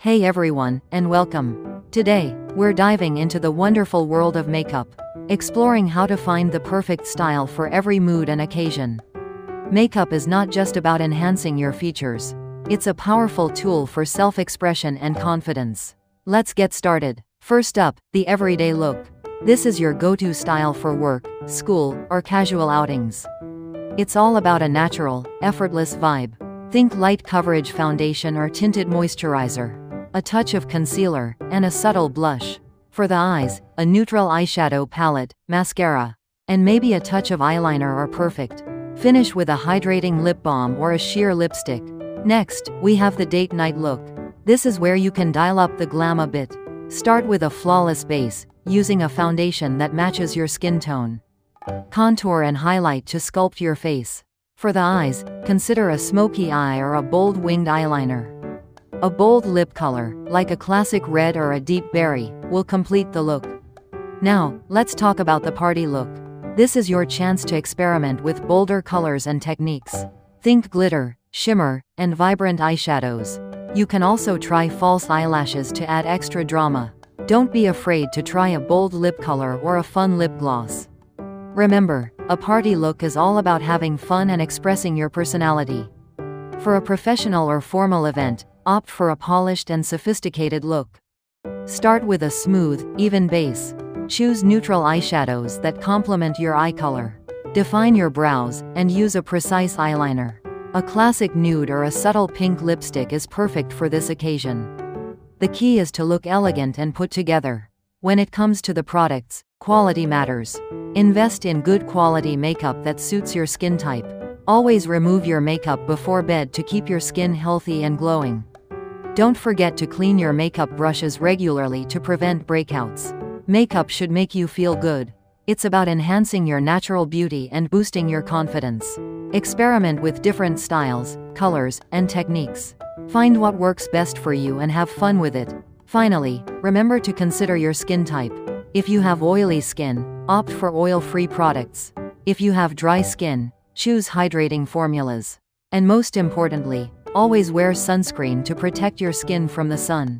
Hey everyone, and welcome. Today, we're diving into the wonderful world of makeup, exploring how to find the perfect style for every mood and occasion. Makeup is not just about enhancing your features. It's a powerful tool for self-expression and confidence. Let's get started. First up, the everyday look. This is your go-to style for work, school, or casual outings. It's all about a natural, effortless vibe. Think light coverage foundation or tinted moisturizer, a touch of concealer, and a subtle blush. For the eyes, a neutral eyeshadow palette, mascara, and maybe a touch of eyeliner are perfect. Finish with a hydrating lip balm or a sheer lipstick. Next, we have the date night look. This is where you can dial up the glam a bit. Start with a flawless base, using a foundation that matches your skin tone. Contour and highlight to sculpt your face. For the eyes, consider a smoky eye or a bold winged eyeliner. A bold lip color, like a classic red or a deep berry, will complete the look. Now, let's talk about the party look. This is your chance to experiment with bolder colors and techniques. Think glitter, shimmer, and vibrant eyeshadows. You can also try false eyelashes to add extra drama. Don't be afraid to try a bold lip color or a fun lip gloss. Remember, a party look is all about having fun and expressing your personality. For a professional or formal event, opt for a polished and sophisticated look. Start with a smooth, even base. Choose neutral eyeshadows that complement your eye color. Define your brows, and use a precise eyeliner. A classic nude or a subtle pink lipstick is perfect for this occasion. The key is to look elegant and put together. When it comes to the products, quality matters. Invest in good quality makeup that suits your skin type. Always remove your makeup before bed to keep your skin healthy and glowing. Don't forget to clean your makeup brushes regularly to prevent breakouts. Makeup should make you feel good. It's about enhancing your natural beauty and boosting your confidence. Experiment with different styles, colors, and techniques. Find what works best for you and have fun with it. Finally, remember to consider your skin type. If you have oily skin, opt for oil-free products. If you have dry skin, choose hydrating formulas. And most importantly, always wear sunscreen to protect your skin from the sun.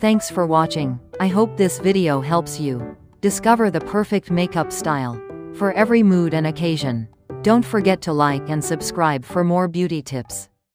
Thanks for watching. I hope this video helps you discover the perfect makeup style for every mood and occasion. Don't forget to like and subscribe for more beauty tips.